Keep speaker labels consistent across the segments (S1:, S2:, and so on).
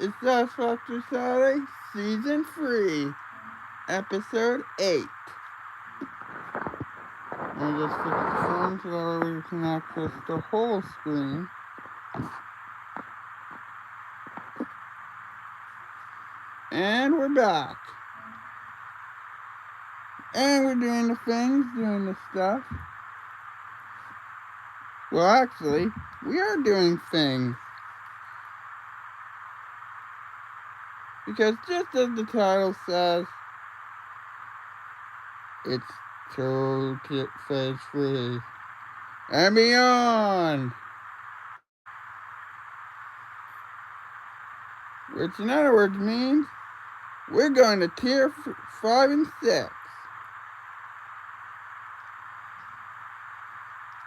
S1: It's Satisfactory Saturday, Season 3, Episode 8. I just fixed the phone so that way we can access the whole screen. And we're back. And we're doing the things, doing the stuff. Well, actually, we are doing things. Because just as the title says, it's toolkit phase 3 and beyond. Which in other words means we're going to tier 5 and 6.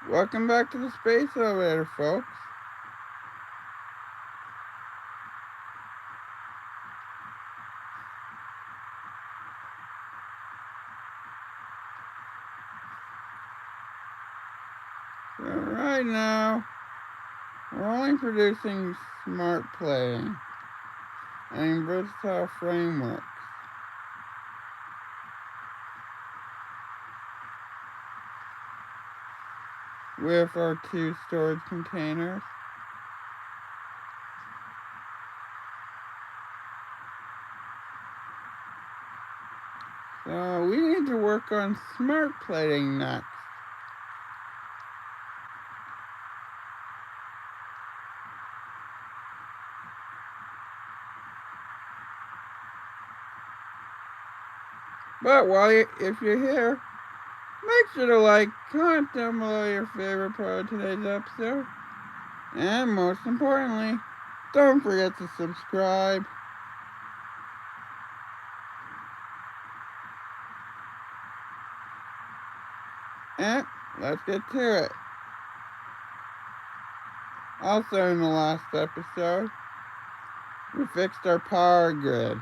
S1: Welcome back to the space elevator, folks. So right now, we're only producing smart playing and versatile frameworks. With our 2 storage containers. So we need to work on smart plating next. But if you're here, make sure to like, comment down below your favorite part of today's episode. And most importantly, don't forget to subscribe. And let's get to it. Also in the last episode, we fixed our power grid.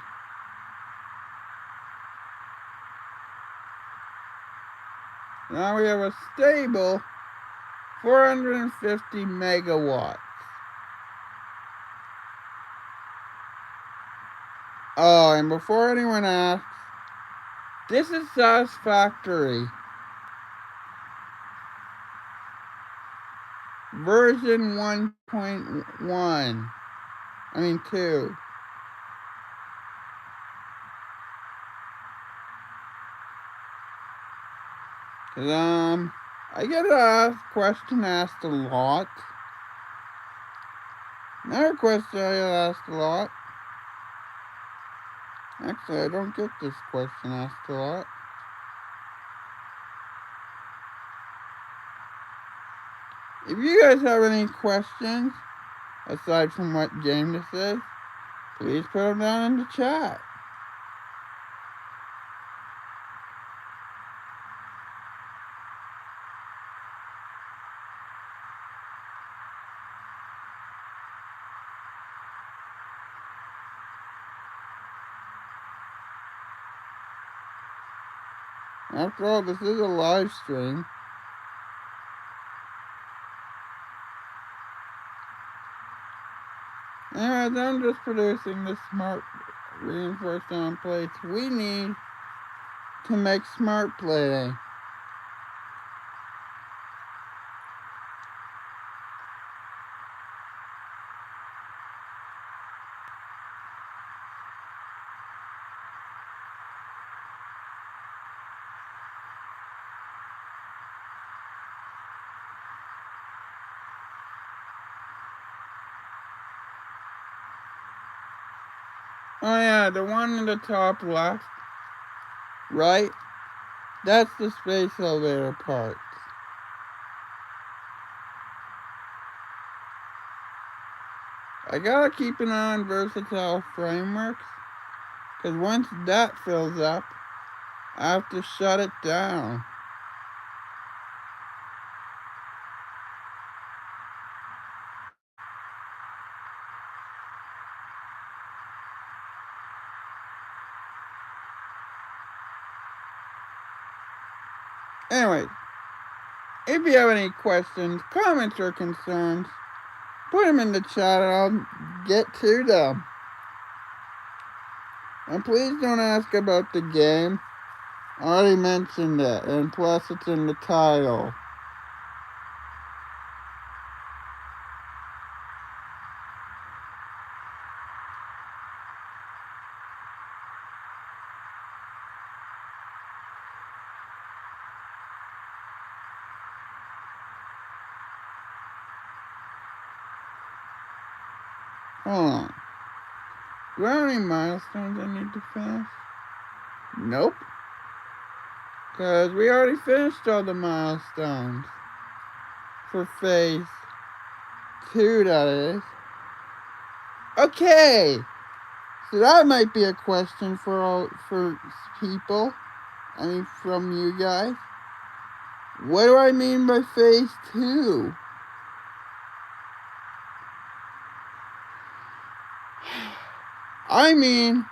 S1: Now we have a stable 450 megawatts. Oh, and before anyone asks, this is Satisfactory. Version 1.1. 2. Cause I get a question asked a lot. Another question I get asked a lot. Actually, I don't get this question asked a lot. If you guys have any questions, aside from what game this is, please put them down in the chat. After all, this is a live stream. Anyways, I'm just producing the smart reinforced plates we need to make smart plating. Oh yeah, the one in the top left, right, that's the space elevator parts. I gotta keep an eye on versatile frameworks, because once that fills up, I have to shut it down. Anyway, if you have any questions, comments, or concerns, put them in the chat and I'll get to them. And please don't ask about the game. I already mentioned it, and plus it's in the title. Hold on. Do I have any milestones I need to finish? Nope. Because we already finished all the milestones. For phase 2, that is. Okay. So that might be a question for people. I mean, from you guys. What do I mean by phase 2? I mean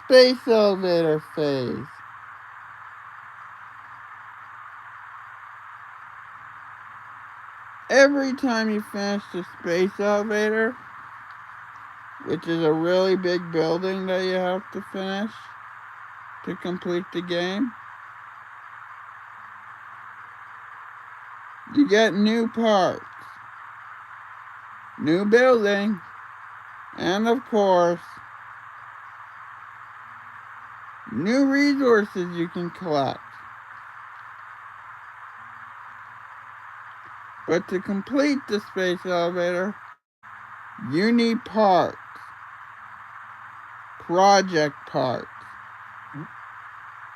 S1: space elevator phase. Every time you finish the space elevator, which is a really big building that you have to finish to complete the game, you get new parts, new building, and of course, new resources you can collect. But to complete the space elevator, you need parts. Project parts.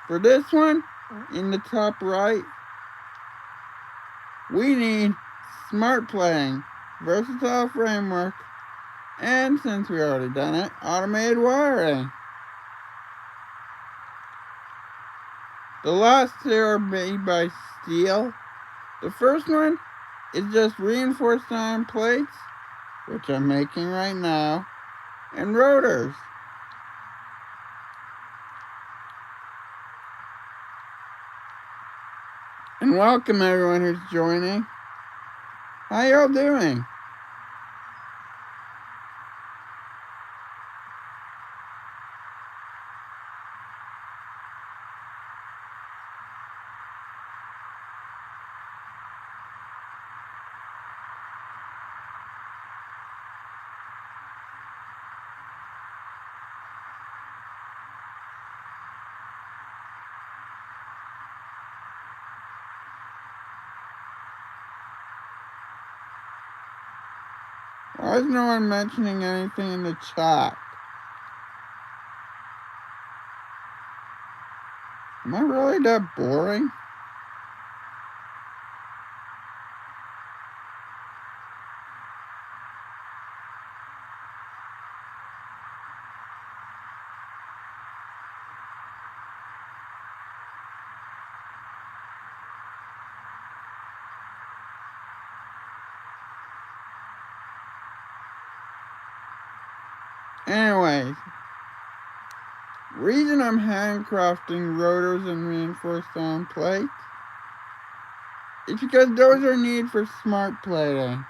S1: For this one, in the top right, we need smart playing, versatile framework, and since we already done it, automated wiring. The last two are made by steel. The first one is just reinforced iron plates, which I'm making right now, and rotors. And welcome everyone who's joining. How y'all doing? Why is no one mentioning anything in the chat? Am I really that boring? Anyways, reason I'm handcrafting rotors and reinforced iron plates is because those are needed for smart plating.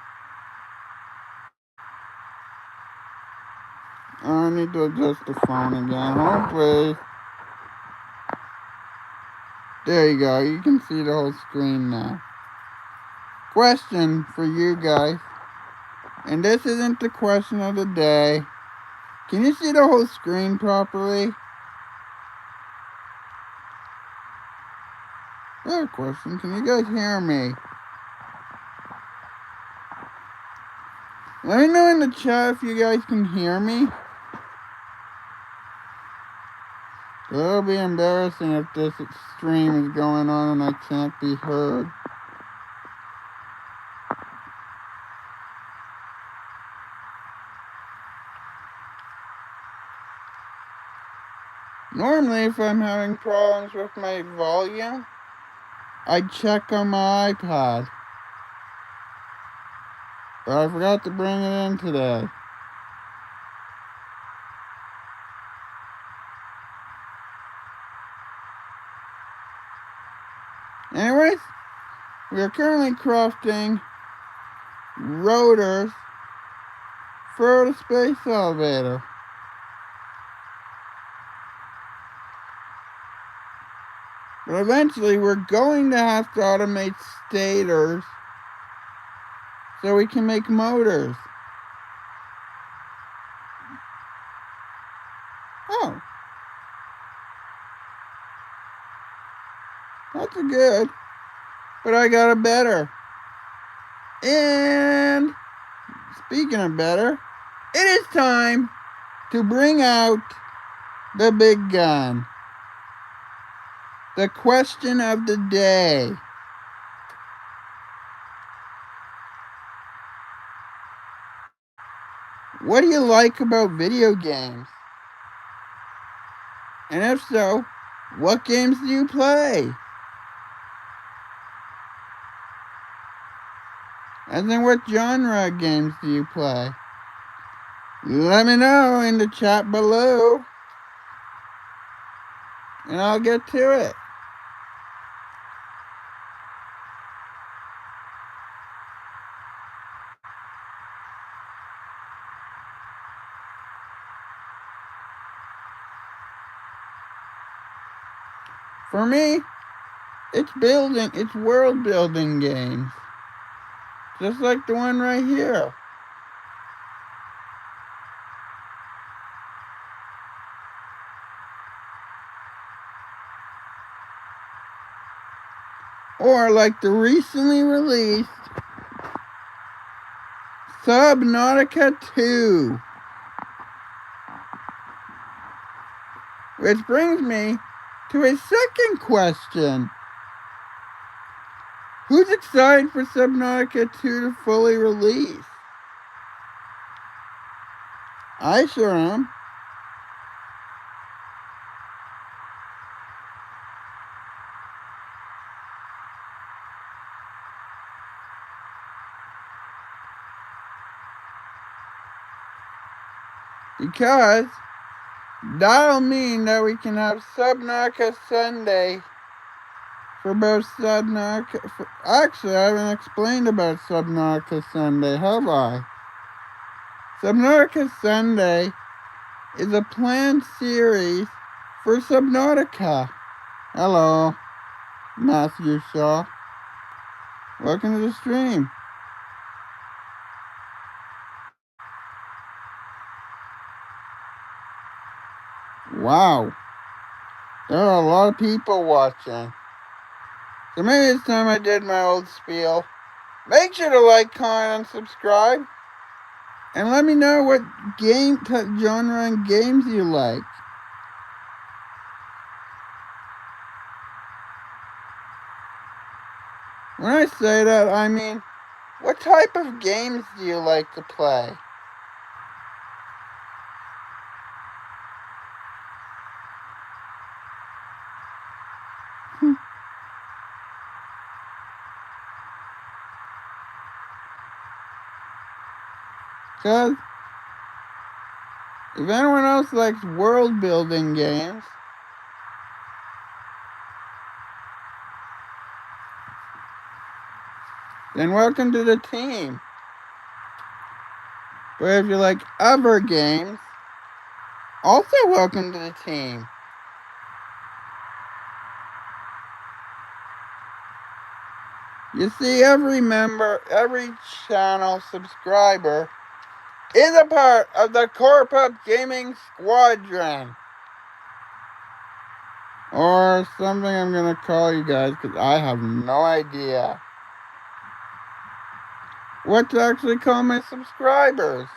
S1: I need to adjust the phone again. Hold please. There you go. You can see the whole screen now. Question for you guys. And this isn't the question of the day. Can you see the whole screen properly? Another question. Can you guys hear me? Let me know in the chat if you guys can hear me. It'll be embarrassing if this stream is going on and I can't be heard. Normally, if I'm having problems with my volume, I check on my iPad. But I forgot to bring it in today. Anyways, we are currently crafting rotors for the space elevator. But eventually we're going to have to automate stators so we can make motors. Oh, that's a good. But I got a better. And speaking of better, it is time to bring out the big gun. The question of the day. What do you like about video games? And if so, what games do you play? And then what genre of games do you play? Let me know in the chat below. And I'll get to it. For me, it's world building games. Just like the one right here. Or like the recently released Subnautica 2. Which brings me to a second question. Who's excited for Subnautica 2 to fully release? I sure am. Because that'll mean that we can have Subnautica Sunday for both Subnautica. Actually, I haven't explained about Subnautica Sunday, have I? Subnautica Sunday is a planned series for Subnautica. Hello, Matthew Shaw. Welcome to the stream. Wow, there are a lot of people watching. So maybe it's time I did my old spiel. Make sure to like, comment, and subscribe. And let me know what genre and games you like. When I say that, I mean, what type of games do you like to play? Because if anyone else likes world building games, then welcome to the team. But if you like other games, also welcome to the team. You see, every member, every channel subscriber is a part of the Corp Up Gaming Squadron. Or something I'm going to call you guys, because I have no idea what to actually call my subscribers.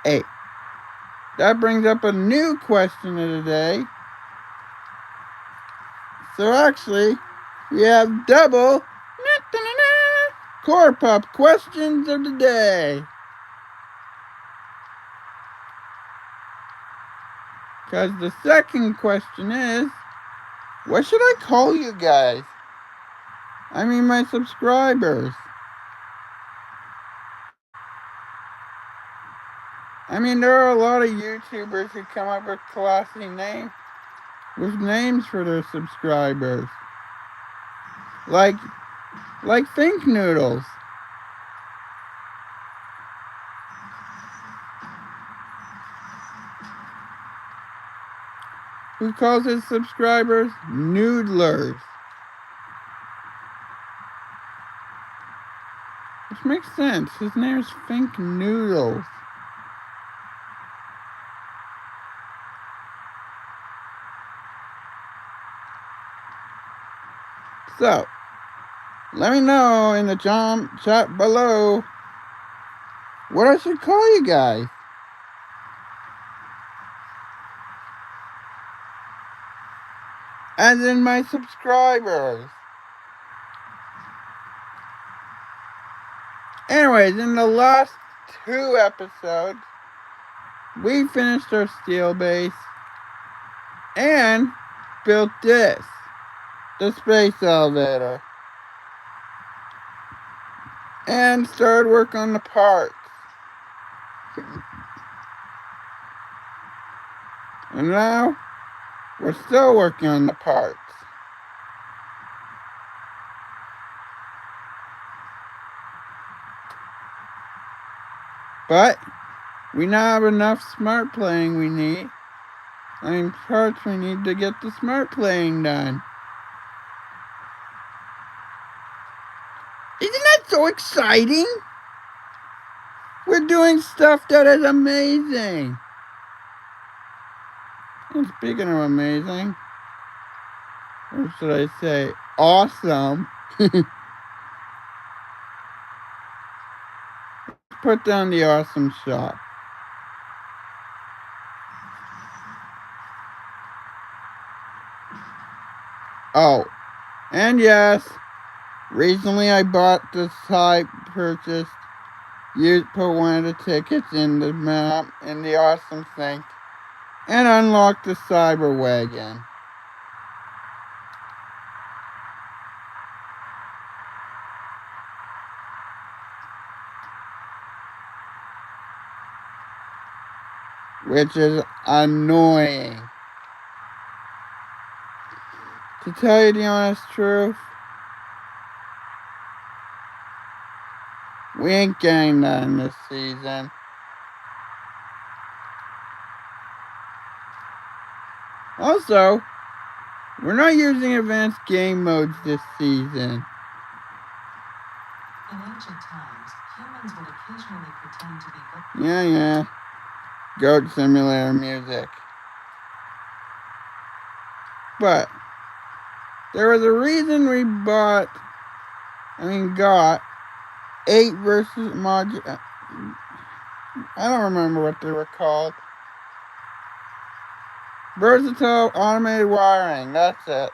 S1: Hey, that brings up a new question of the day. So actually, we have double Core Pop questions of the day. Because the second question is, what should I call you guys? I mean my subscribers. I mean, there are a lot of YouTubers who come up with classy names, with names for their subscribers. Like Think Noodles. who calls his subscribers noodlers. Which makes sense. His name is Fink Noodles. So, let me know in the chat below what I should call you guys. As in my subscribers. Anyways, in the last 2 episodes, we finished our steel base and built this, the space elevator, and started work on the parts. And now, we're still working on the parts. But we now have enough smart playing we need. Parts we need to get the smart playing done. Isn't that so exciting? We're doing stuff that is amazing. And speaking of amazing, or should I say awesome, put down the awesome shot. Oh, and yes, recently I bought this purchased, put one of the tickets in the map, in the awesome thing, and unlocked the cyber wagon. Which is annoying. To tell you the honest truth, we ain't getting that in this season. Also, we're not using advanced game modes this season.
S2: In ancient times, humans would occasionally pretend to be goat.
S1: Yeah. Goat Simulator music. But there was a reason we got 8 versus module. I don't remember what they were called. Versatile automated wiring, that's it.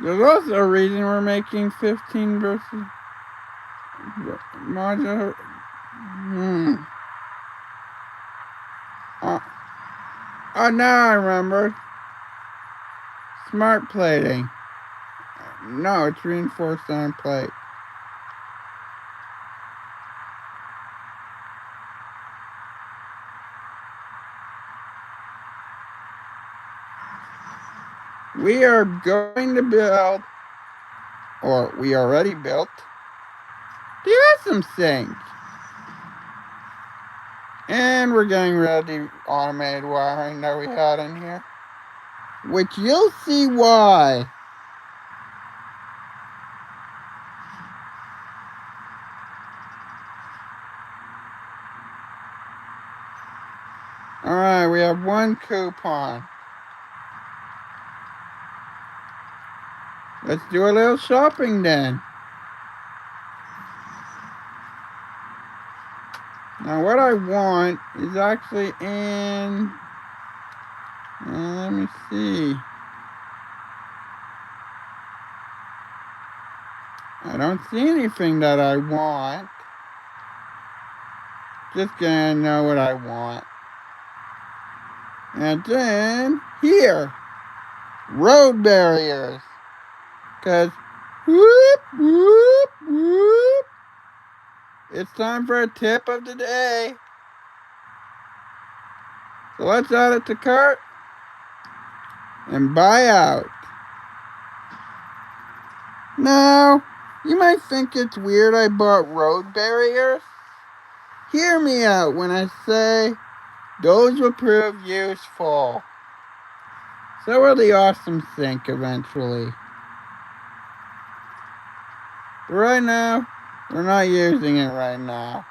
S1: There's also a reason we're making 15 versus module. Oh, now I remember. Smart plating. No, it's reinforced iron plate. We are going to build, or we already built, the awesome sink. And we're getting rid of the automated wiring that we had in here, which you'll see why. Alright, we have 1 coupon. Let's do a little shopping then. Now what I want is actually in, let me see. I don't see anything that I want. Just gonna know what I want. And then here, road barriers. Cause whoop, whoop, whoop. It's time for a tip of the day. So let's add it to cart and buy out. Now, you might think it's weird I bought road barriers. Hear me out when I say those will prove useful. So will the awesome sink eventually. But right now, we're not using it right now.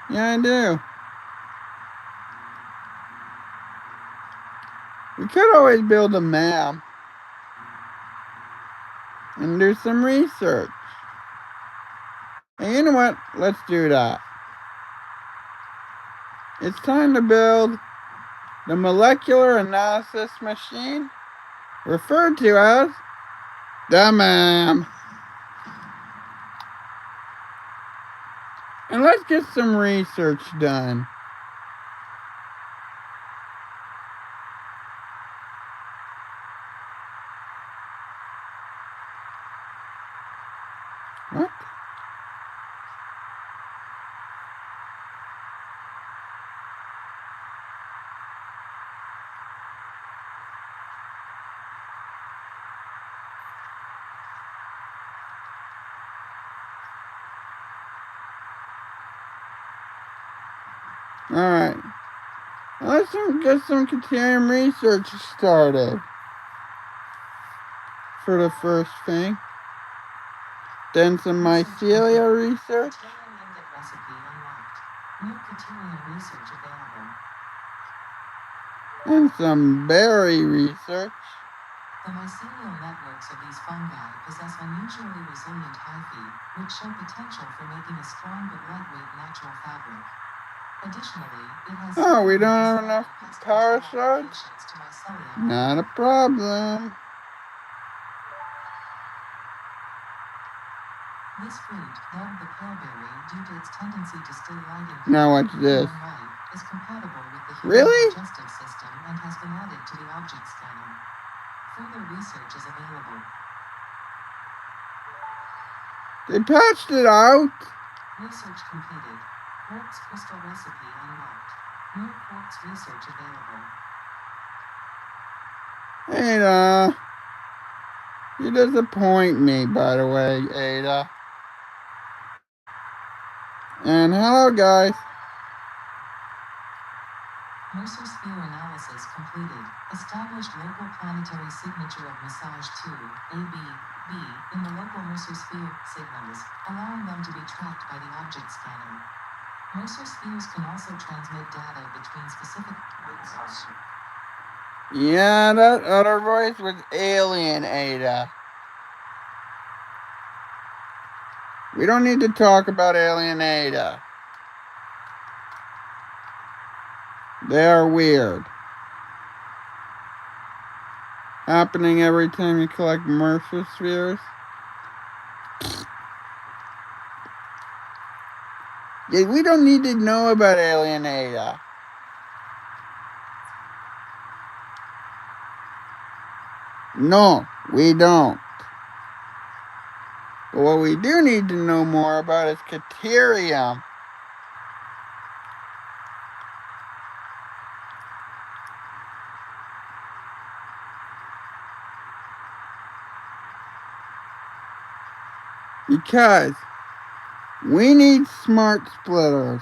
S1: Yeah, I do. We could always build a map and do some research. And you know what? Let's do that. It's time to build the molecular analysis machine, referred to as the MAM. And let's get some research done. What? Alright. Let's get some continuing research started. For the first thing. Then some mycelia research. And some berry research.
S2: The mycelial networks of these fungi possess unusually resilient hyphae, which show potential for making a strong but lightweight natural fabric. Additionally, it has
S1: we don't have enough power shards? Not a problem.
S2: This fruit, dubbed the paleberry due to its tendency to stay light in
S1: now what's this?
S2: is compatible with the human
S1: really?
S2: digestive system and has been added to the object scanner. Further research is available.
S1: They patched it out.
S2: Research completed. Quartz crystal recipe unlocked. New quartz research available.
S1: Ada. You disappoint me, by the way, Ada. And hello, guys.
S2: Mercer sphere analysis completed. Established local planetary signature of massage 2, AB, B, in the local Mercer sphere signals, allowing them to be tracked by the object scanner. Mercer spheres can also transmit data between specific points.
S1: Yeah, that other voice was alien, Ada. We don't need to talk about Alien Ada. They are weird. Happening every time you collect Mercer spheres. Yeah, we don't need to know about Alien Ada. No, we don't. But what we do need to know more about is Caterium. Because we need smart splitters.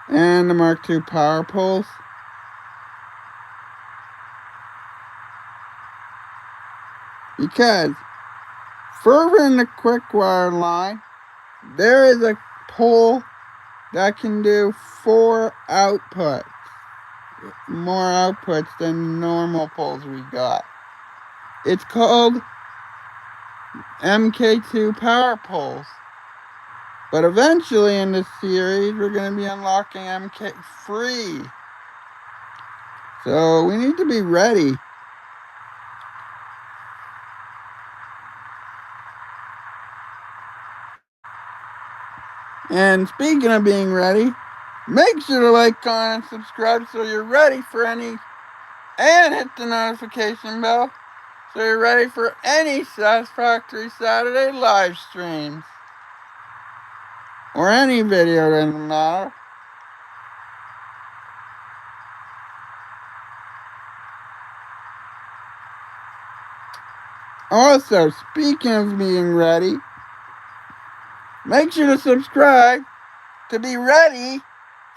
S1: And the Mark II power poles. Because further in the quick wire line, there is a pole that can do 4 outputs. More outputs than normal poles we got. It's called MK2 power poles. But eventually in this series, we're going to be unlocking MK3. So we need to be ready. And speaking of being ready, make sure to like, comment, and subscribe so you're ready for any, and hit the notification bell so you're ready for any Satisfactory Saturday live streams. Or any video, doesn't matter. Also, speaking of being ready, make sure to subscribe to be ready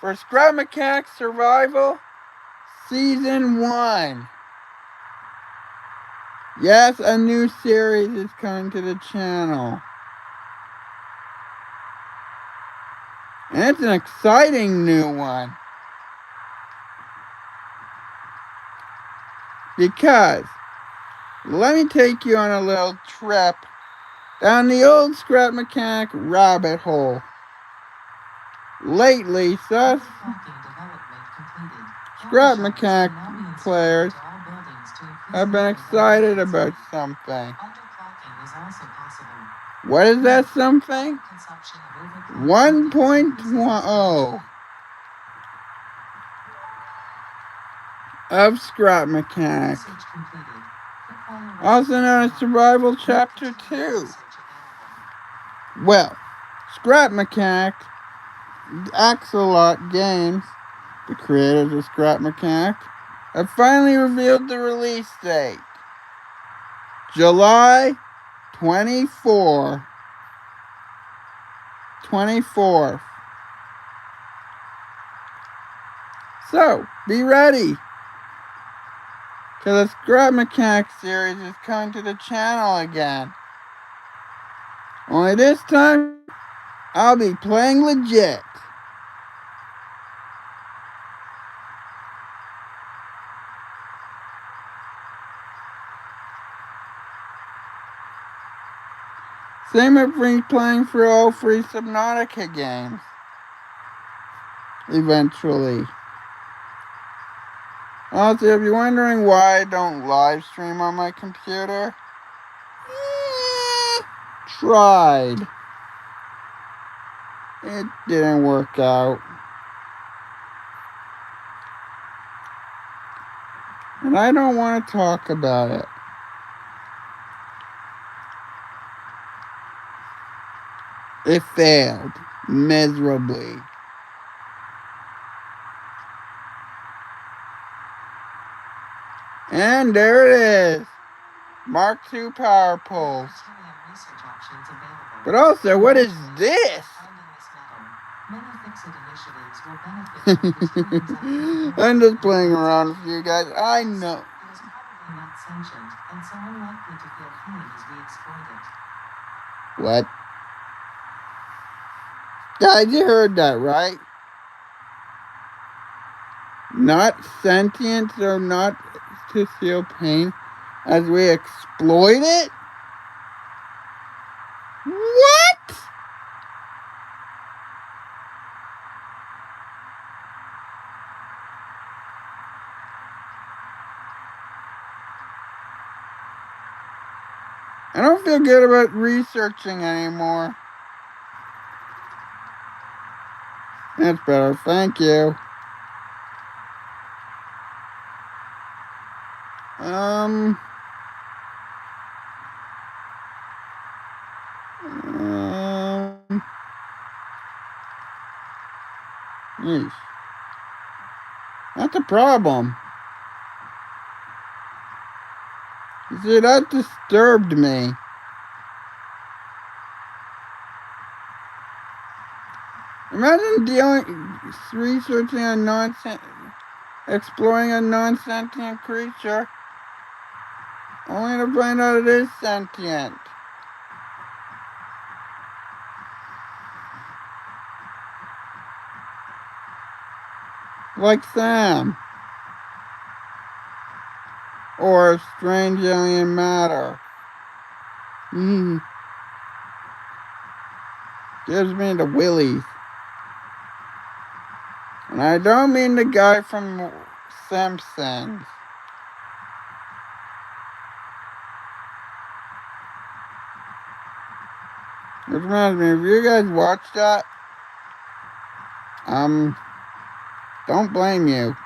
S1: for Scrap Macaque Survival Season 1. Yes, a new series is coming to the channel. And it's an exciting new one. Because, let me take you on a little trip down the old Scrap Macaque rabbit hole. Lately, Scrap Macaque players have been excited about something. What is that something? 1.10 of Scrap Macaque, also known as Survival Chapter 2. Well, Scrap Macaque Axolot Games, the creators of Scrap Macaque, have finally revealed the release date. July 24th. So, be ready, because the Scrap Macaque series is coming to the channel again. Only this time, I'll be playing legit. Same with free playing for all free Subnautica games. Eventually. Also, if you're wondering why I don't live stream on my computer, tried. It didn't work out. And I don't want to talk about it. It failed miserably. And there it is. Mark II power poles. But also, what is this? I'm just playing around with you guys. I know. What? Guys, you heard that, right? Not sentient, so not to feel pain as we exploit it? What? I don't feel good about researching anymore. That's better, thank you. Yeesh. That's a problem. You see, that disturbed me. Imagine researching a exploring a non-sentient creature, only to find out it is sentient. Like Sam. Or strange alien matter. Gives me the willies. And I don't mean the guy from Simpsons. Which reminds me, if you guys watch that, don't blame you.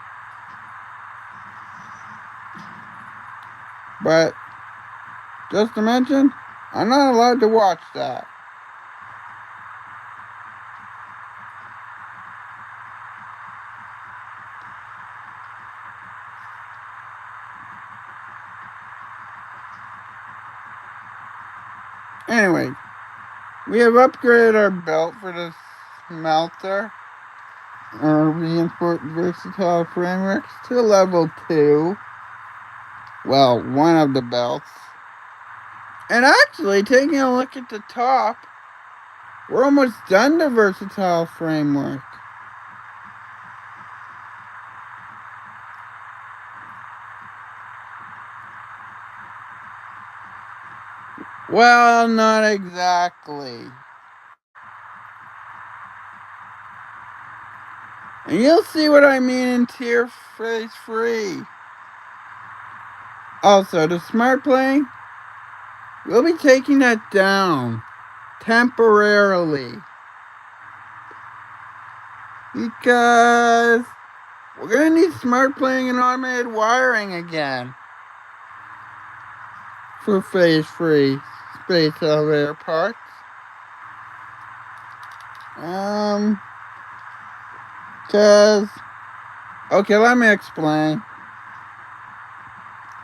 S1: But, just to mention, I'm not allowed to watch that. Anyway, we have upgraded our belt for the smelter, our reinforced versatile frameworks, to level 2. Well, one of the belts. And actually, taking a look at the top, we're almost done the versatile framework. Well, not exactly. And you'll see what I mean in tier phase 3. Also, the smart plane, we'll be taking that down temporarily. Because we're going to need smart playing and automated wiring again for phase 3 space elevator parts. Cause, okay, let me explain.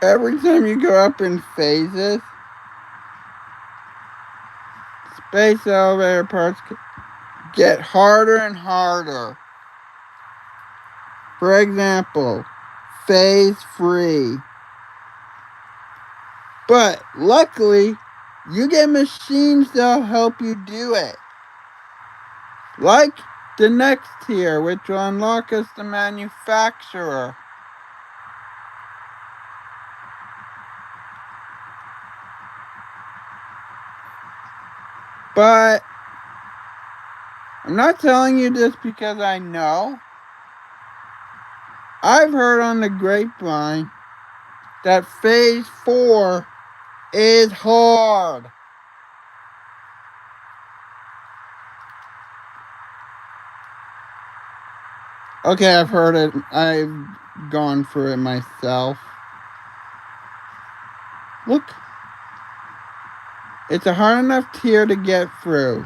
S1: Every time you go up in phases, space elevator parts get harder and harder. For example, phase 3. But luckily, you get machines that'll help you do it. Like the next tier, which will unlock us the manufacturer. But I'm not telling you this because I know. I've heard on the grapevine that phase 4 is hard. Okay, I've heard it. I've gone through it myself. Look. It's a hard enough tier to get through.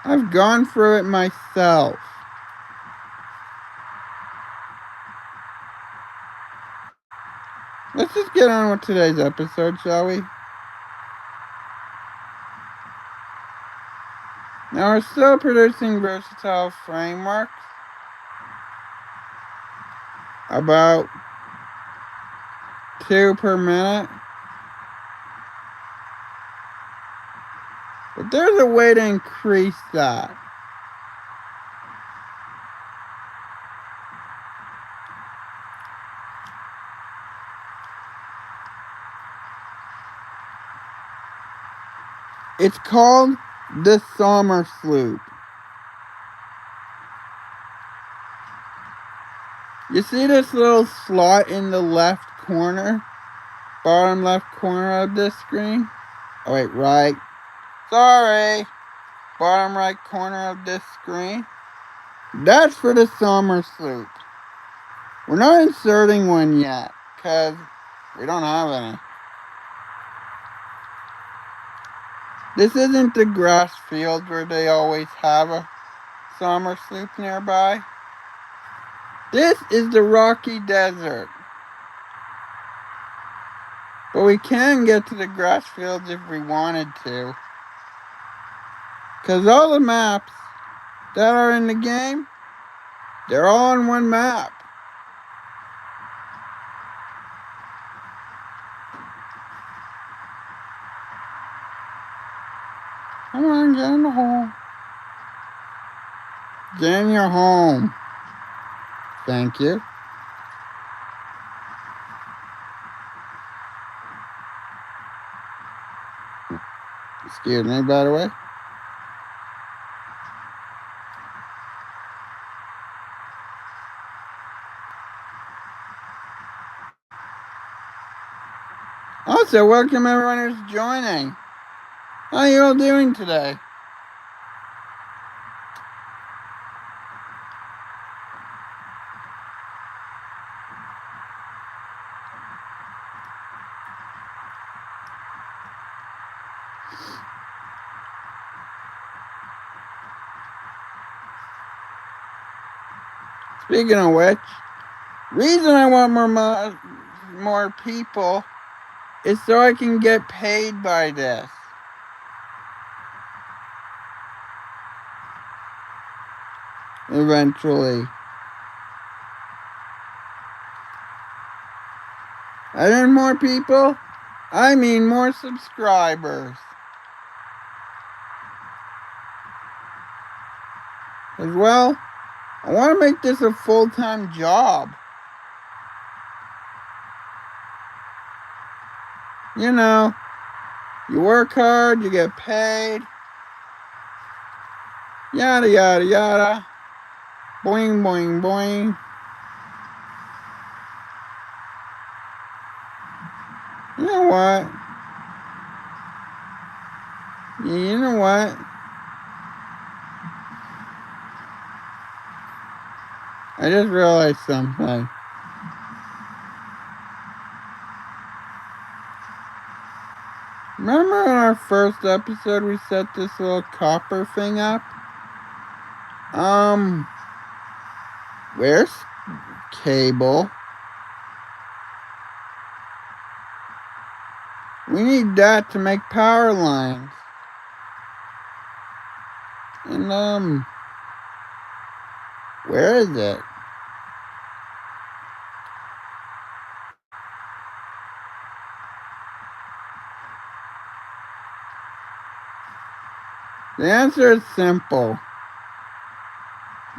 S1: I've gone through it myself. Let's just get on with today's episode, shall we? Now we're still producing versatile frameworks. About 2 per minute. But there's a way to increase that. It's called the summer sloop. You see this little slot in the left corner? Bottom left corner of this screen? Oh wait, right. Sorry. Bottom right corner of this screen. That's for the summer sloop. We're not inserting one yet, because we don't have any. This isn't the grass field where they always have a summer sloop nearby. This is the rocky desert. But we can get to the grass fields if we wanted to. Because all the maps that are in the game, they're all on one map. Come on, get in the hole. Get in your home. Thank you. Excuse me, by the way. Also, welcome everyone who's joining. How are you all doing today? Speaking of which, Reason I want more people is so I can get paid by this. Eventually. I mean more people, I mean more subscribers. As well, I want to make this a full-time job. You know, you work hard, you get paid. Yada, yada, yada. Boing, boing, boing. You know what? You know what? I just realized something. Remember in our first episode we set this little copper thing up? Where's cable? We need that to make power lines. And where is it? The answer is simple,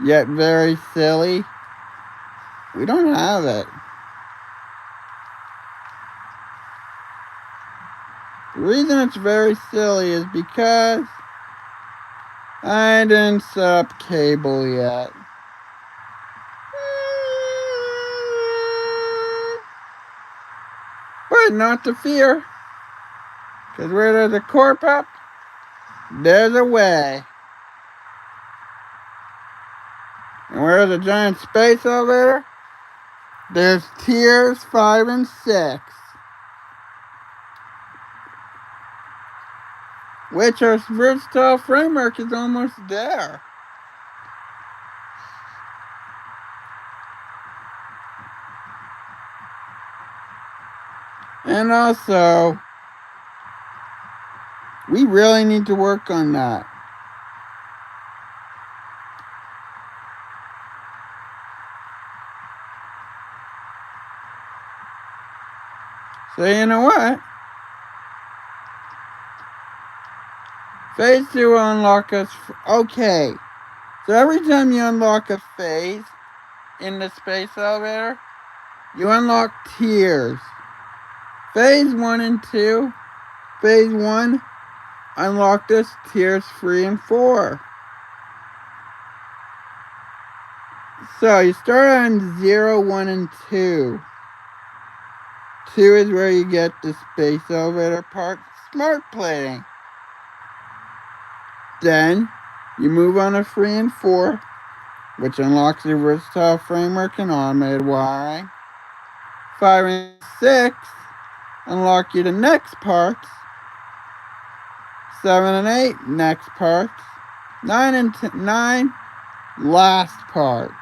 S1: yet very silly. We don't have it. The reason it's very silly is because I didn't set up cable yet. But not to fear, because where there's a core pup, there's a way. And where there's a giant space elevator, there's tiers 5 and 6. Which our versatile framework is almost there. And also, we really need to work on that. So you know what? Phase 2 will unlock us. Okay. So every time you unlock a phase in the space elevator, you unlock tiers. Phase 1 and 2. Phase 1 unlocked us tiers 3 and 4. So you start on 0, 1, and 2. 2 is where you get the space elevator part, smart plating. Then you move on to 3 and 4, which unlocks your versatile framework and automated wiring. 5 and 6 unlock you the next parts. 7 and 8, next parts. 9 and 9, last parts.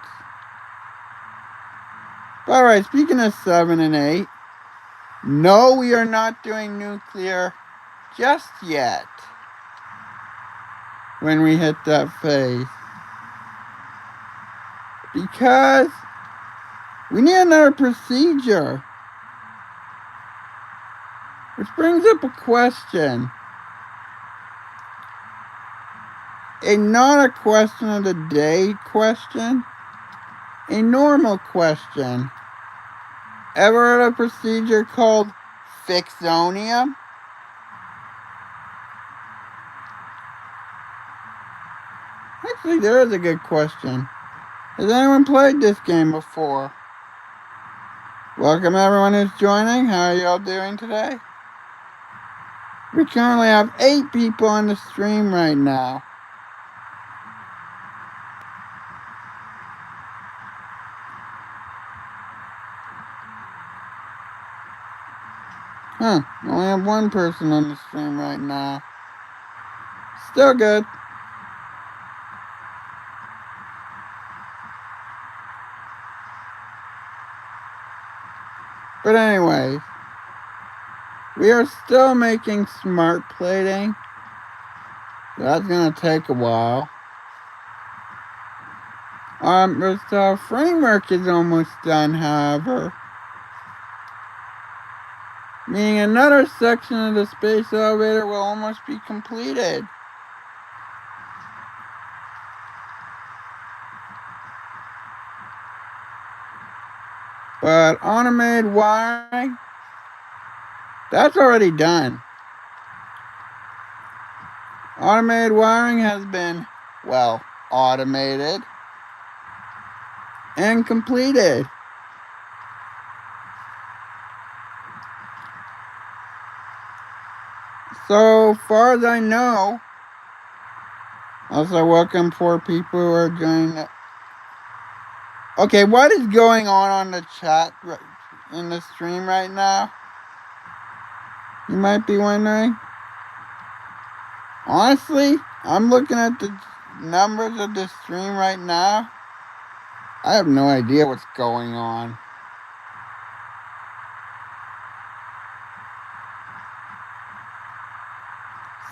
S1: Alright, speaking of 7 and 8, no, we are not doing nuclear just yet when we hit that phase. Because we need another procedure. Which brings up a question. Not a question of the day question. A normal question. Ever heard of a procedure called fixonium? Actually, there is a good question. Has anyone played this game before? Welcome everyone who's joining. How are y'all doing today? We currently have 8 people on the stream right now. Huh, only have 1 person on the stream right now. Still good. But anyways, we are still making smart plating. That's gonna take a while. The framework is almost done, however. Meaning another section of the space elevator will almost be completed. But automated wiring, that's already done. Automated wiring has been, well, automated and completed. So far as I know, also welcome for people who are joining. Okay, what is going on the chat in the stream right now? You might be wondering. Honestly, I'm looking at the numbers of the stream right now. I have no idea what's going on.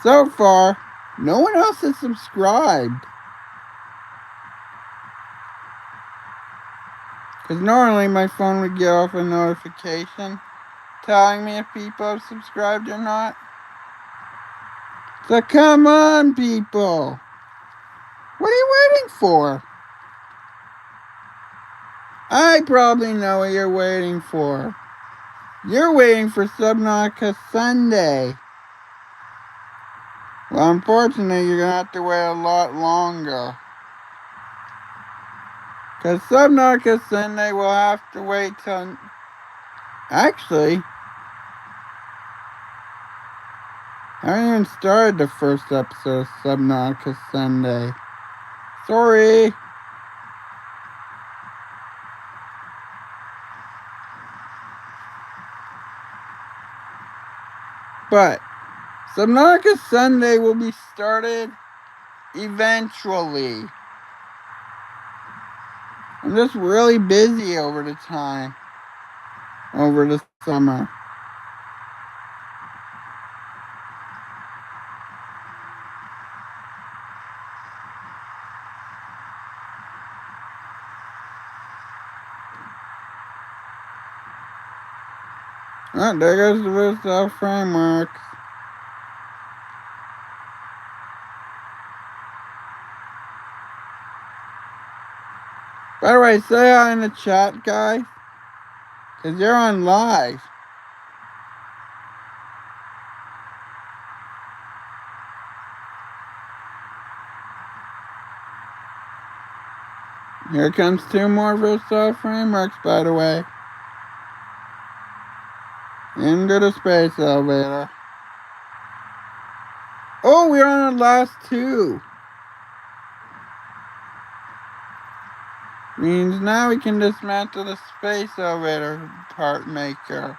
S1: So far, no one else has subscribed. Because normally my phone would get off a notification telling me if people have subscribed or not. So come on, people. What are you waiting for? I probably know what you're waiting for. You're waiting for Subnautica Sunday. Well, unfortunately, you're going to have to wait a lot longer. Because Subnautica Sunday will have to wait till... Actually, I haven't even started the first episode of Subnautica Sunday. Sorry. But Subnautica Sunday will be started eventually. I'm just really busy over the time. Over the summer. Oh, there goes the versatile framework. By the way, say hi in the chat, guys. Because you're on live. Here comes two more versatile frameworks, by the way. Into the space elevator. Oh, we're on the last two. Means now we can dismantle the space elevator part maker.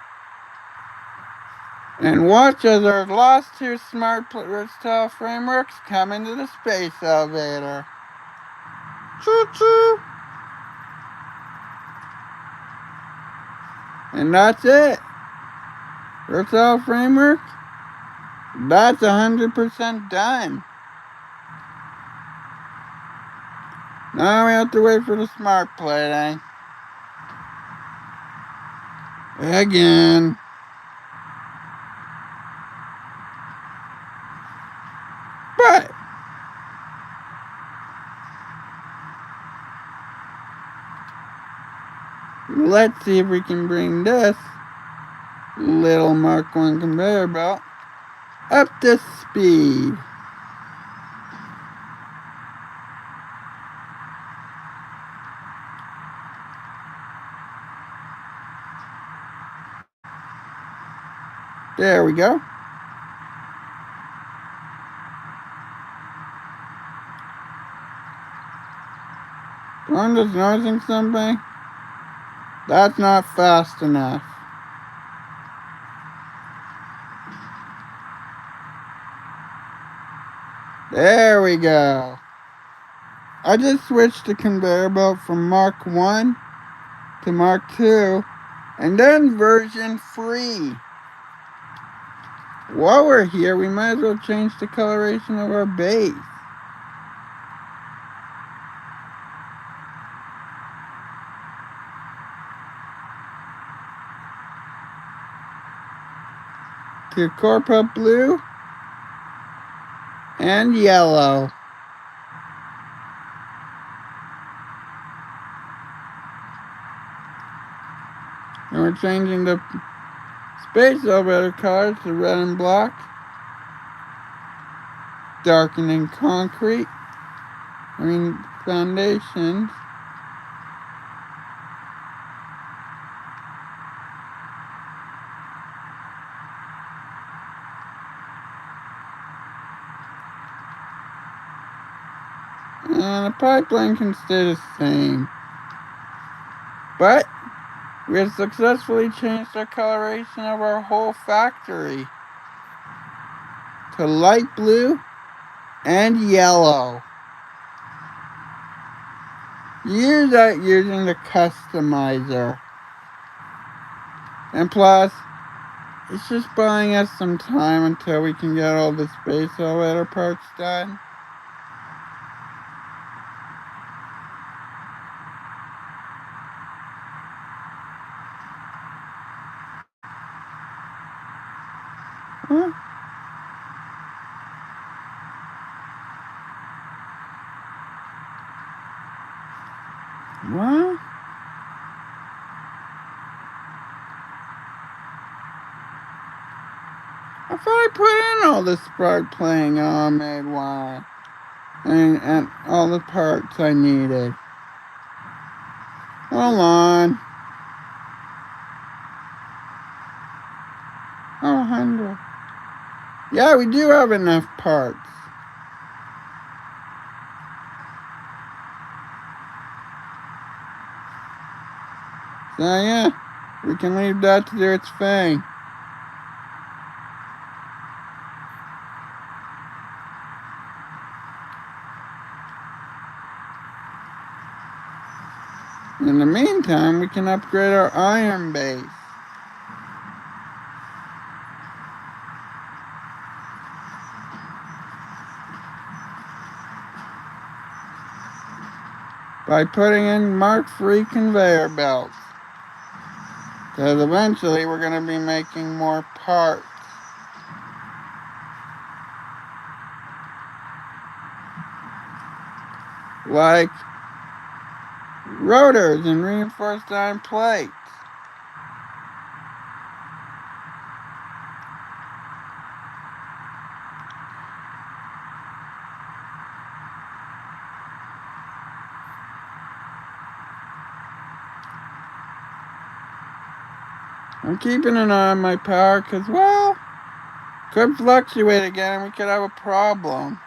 S1: And watch as our last two smart versatile frameworks come into the space elevator. Choo-choo! And that's it. Versatile framework, that's 100% done. Now we have to wait for the smart plating. Again. But let's see if we can bring this little Mark 1 conveyor belt up to speed. There we go. I'm just noticing something. That's not fast enough. There we go. I just switched the conveyor belt from Mark 1 to Mark 2 And then version free. While we're here, we might as well change the coloration of our base. To corporate blue and yellow. And we're changing the space elevator colors to red and black. Darkening concrete. Foundations. And the pipeline can stay the same. But we have successfully changed the coloration of our whole factory to light blue and yellow. Use that using the customizer. And plus, it's just buying us some time until we can get all the space elevator parts done. Huh? What? I thought I put in all the spark playing made one. And all the parts I needed. Hold on. 100. Yeah, we do have enough parts. So yeah, we can leave that to do its thing. In the meantime, we can upgrade our iron base. By putting in mark-free conveyor belts. Because eventually we're going to be making more parts. Like rotors and reinforced iron plates. I'm keeping an eye on my power because, well, could fluctuate again and we could have a problem.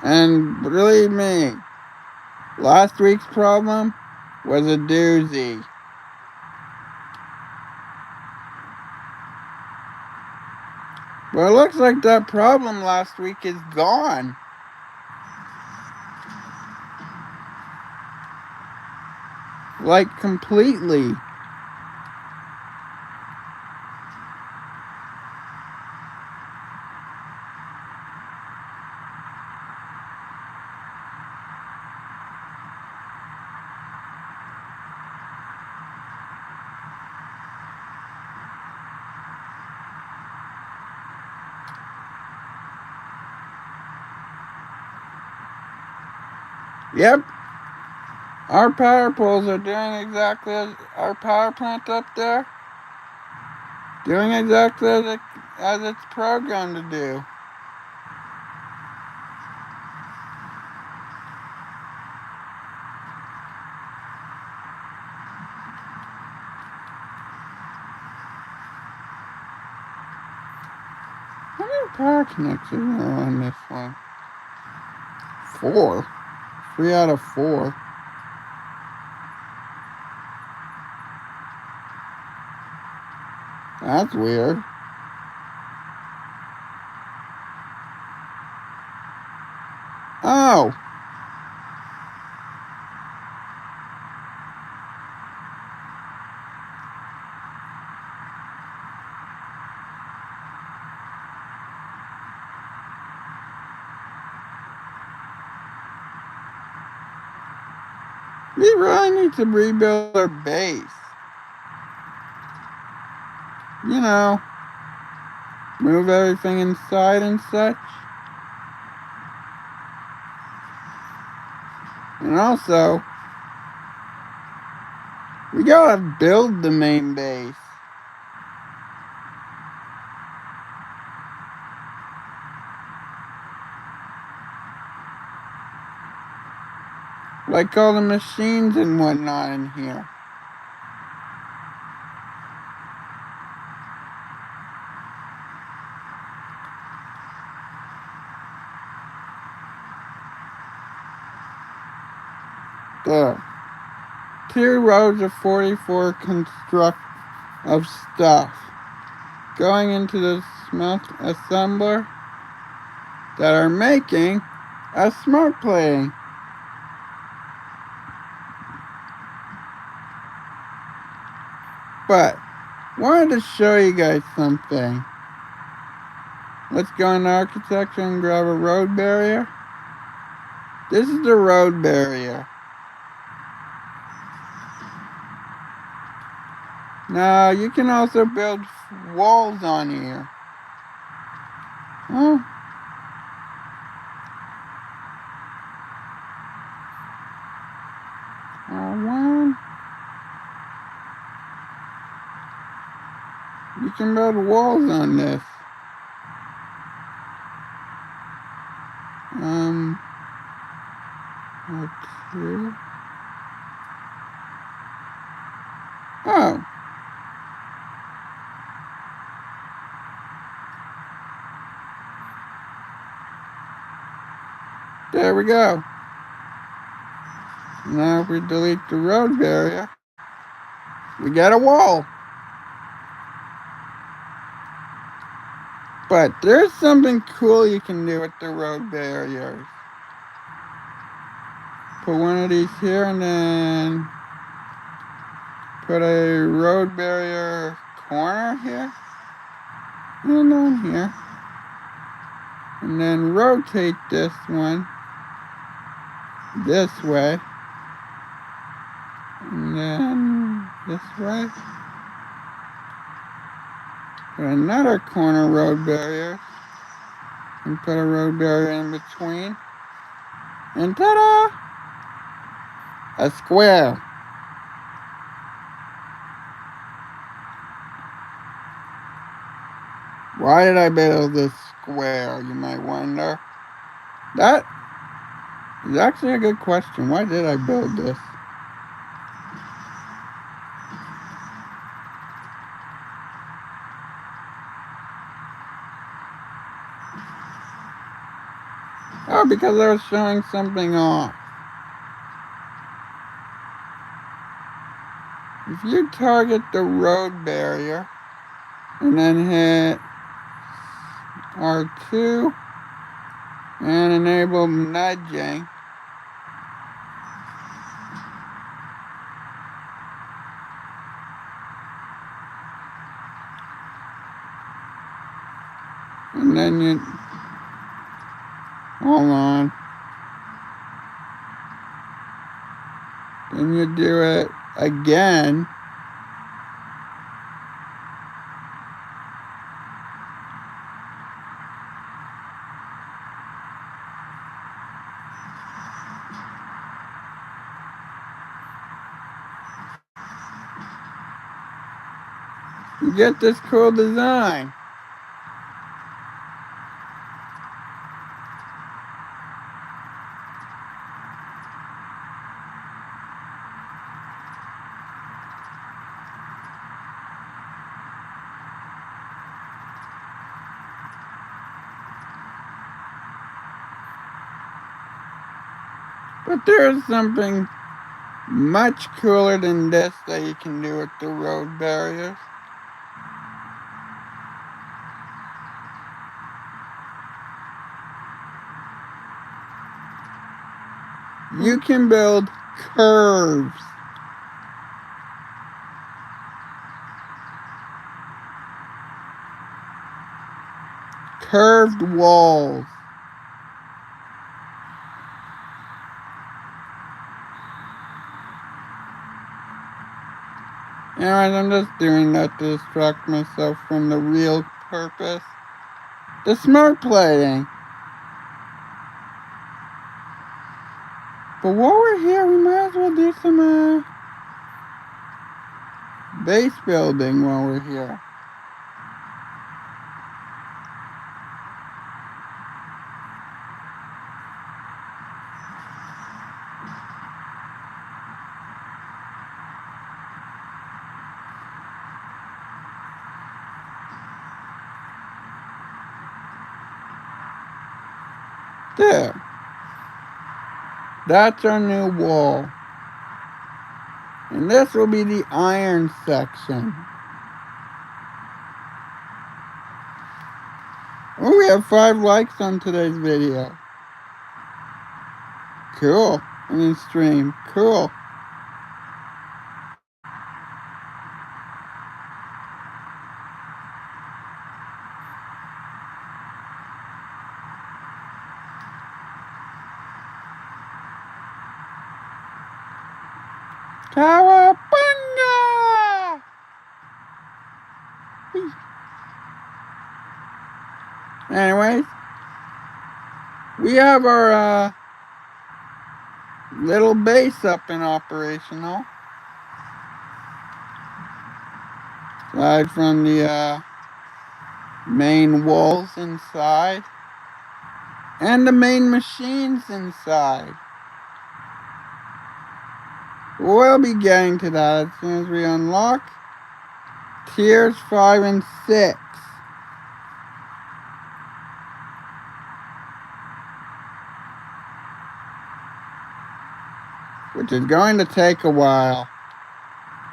S1: And believe me, last week's problem was a doozy. But it looks like that problem last week is gone. Like completely. Yep. Our power poles are doing exactly as our power plant up there. Doing exactly as it's programmed to do. How many power connections are on this one? 4. 3 out of 4. That's weird. Oh. We really need to rebuild our base. You know, move everything inside and such. And also, we gotta build the main base. Like all the machines and whatnot in here. There. 2 rows of 44 construct of stuff going into the smelt assembler that are making a smart plane. But wanted to show you guys something. Let's go into architecture and grab a road barrier. This is the road barrier. Now you can also build walls on here. Oh. One. You can build walls on this. Okay. Oh. There we go. Now if we delete the road barrier, we get a wall. But there's something cool you can do with the road barriers. Put one of these here and then put a road barrier corner here and on here. And then rotate this one this way. And then this way. Put another corner road barrier. And put a road barrier in between. And ta-da! A square. Why did I build this square, you might wonder? That is actually a good question. Why did I build this? Oh, because I was showing something off. If you target the road barrier and then hit R2 and enable nudging, and then you hold on, then you do it again. You get this cool design. But there's something much cooler than this that you can do with the road barriers. you can build curves. Curved walls. Anyways, I'm just doing that to distract myself from the real purpose. The smart plating. But while we're here, we might as well do some base building while we're here. There. That's our new wall. And this will be the iron section. Oh, we have 5 likes on today's video. Cool. I mean stream. Cool. Cowabunga! Anyways, we have our little base up and operational. Aside from the main walls inside. And the main machines inside. We'll be getting to that as soon as we unlock tiers 5 and 6. Which is going to take a while.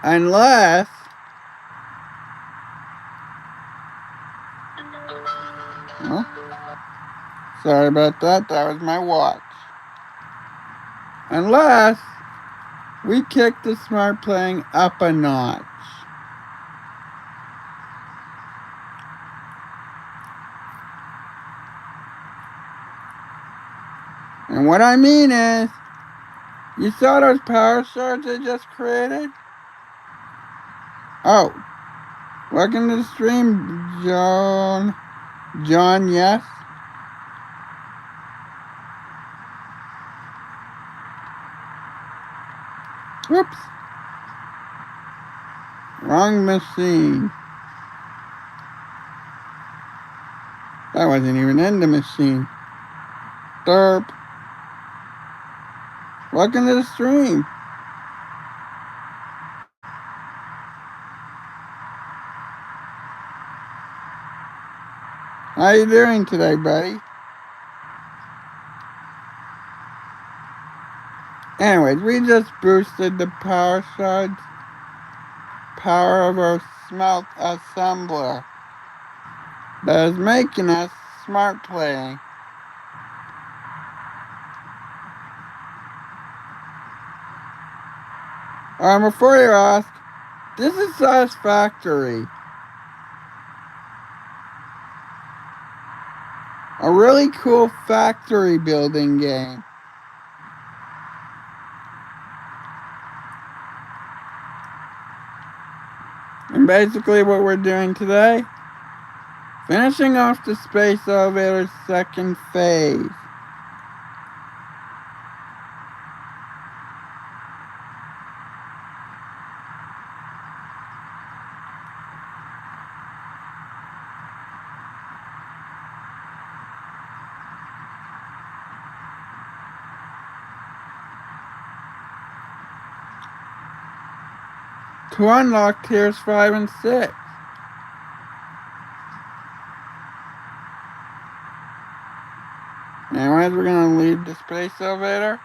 S1: Unless... Oh, sorry about that. That was my watch. Unless we kick the smart playing up a notch. And what I mean is, you saw those power shards I just created? Oh, welcome to the stream, John. John, yes? Whoops. Wrong machine. That wasn't even in the machine. Derp. Welcome to the stream. How you doing today, buddy? Anyways, we just boosted the power shards. Power of our smelt assembler. That is making us smart playing. Before you ask, this is Satisfactory. A really cool factory building game. And basically what we're doing today, finishing off the space elevator's second phase. To unlock tiers 5 and 6. Anyways, we're gonna leave the space elevator.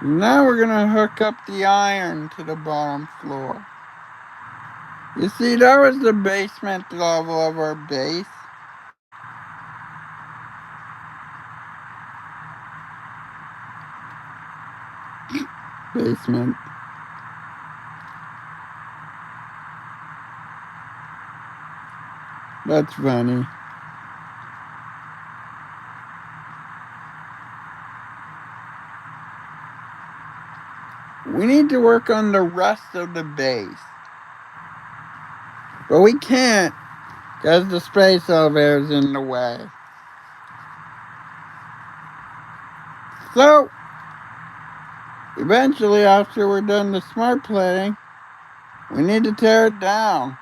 S1: Now we're gonna hook up the iron to the bottom floor. You see, that was the basement level of our base. Basement. That's funny. We need to work on the rest of the base. But we can't because the space elevator's in the way. So, eventually, after we're done the smart plating, we need to tear it down.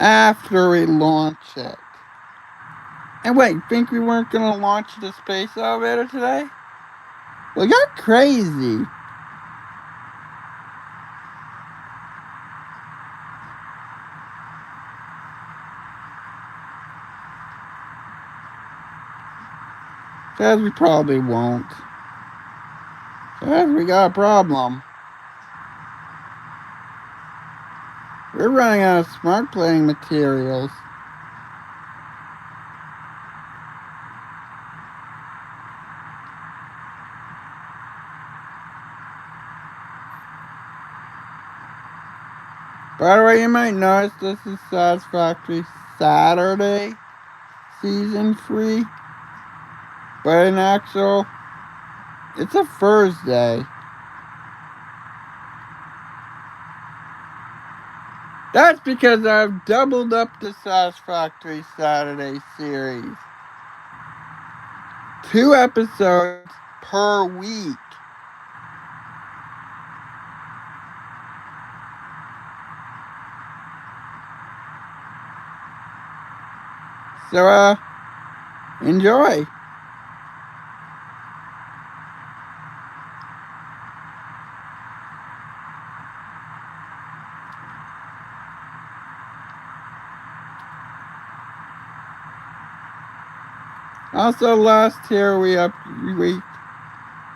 S1: After we launch it. And wait, think we weren't going to launch the space elevator today? We got crazy. Says we probably won't. Says we got a problem. We're running out of smart plating materials. By the way, you might notice this is Satisfactory Saturday season 3. But in actual, it's a Thursday. That's because I've doubled up the Satisfactory Saturday series. 2 episodes per week. So, enjoy. Also, last year we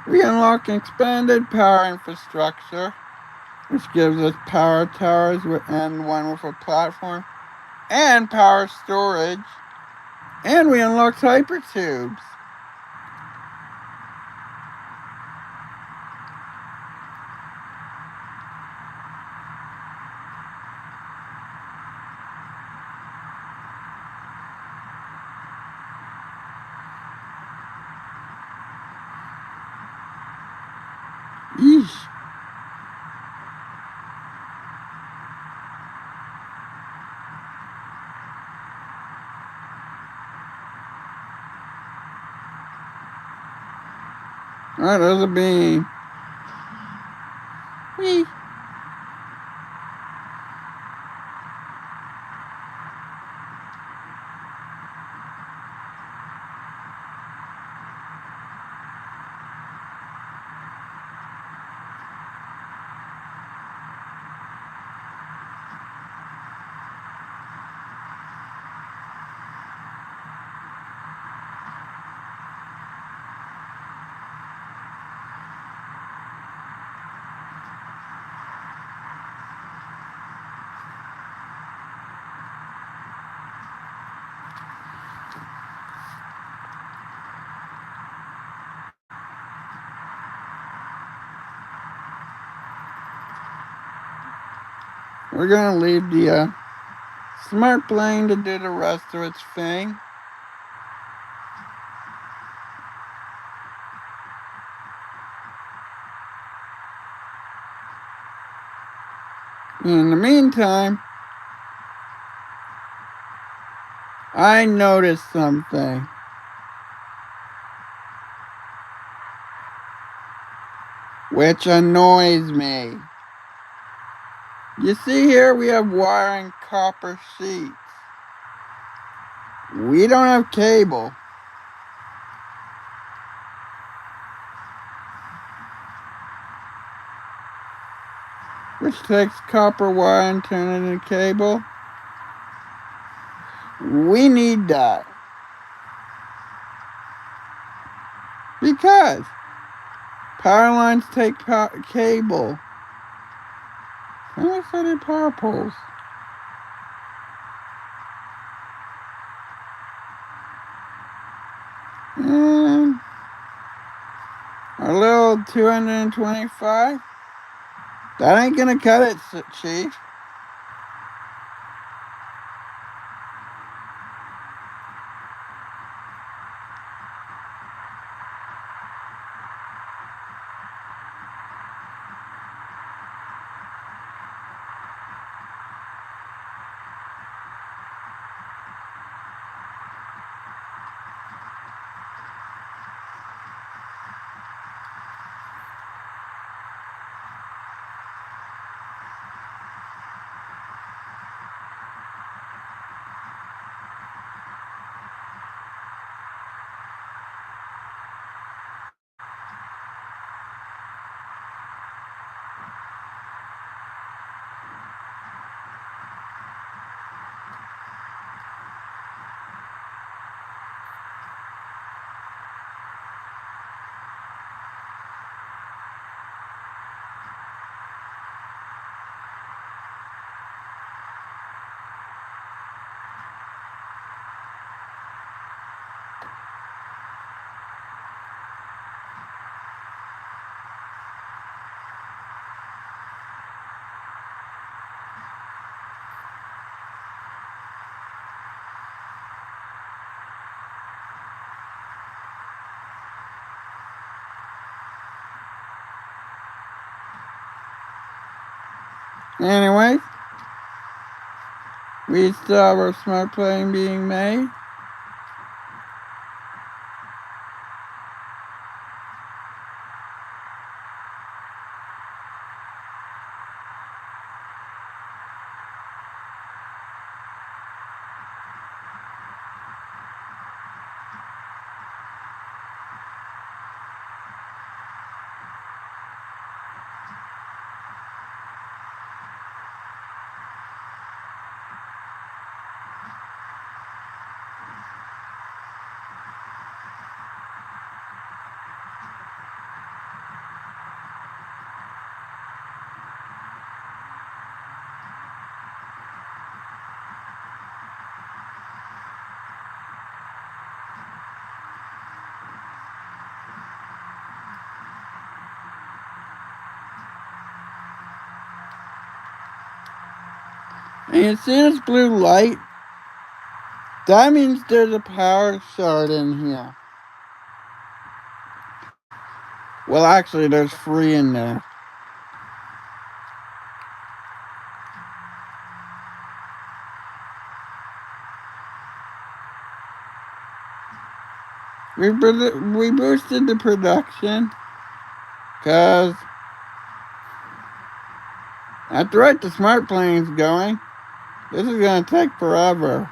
S1: unlock expanded power infrastructure, which gives us power towers and one with a platform, and power storage, and we unlocked hypertubes. Yeesh. Alright, there's a beam. Whee. We're gonna leave the smart plane to do the rest of its thing. In the meantime, I noticed something. Which annoys me. You see here we have wire and copper sheets. We don't have cable. which takes copper wire and turns it into cable. We need that because power lines take cable. I said it power poles. And our little 225. That ain't gonna cut it, Chief. Anyways, we still have our smart plane being made. And you see this blue light? That means there's a power shard in here. Well, actually, there's 3 in there. We boosted the production because at the rate the smart plane's going, this is going to take forever.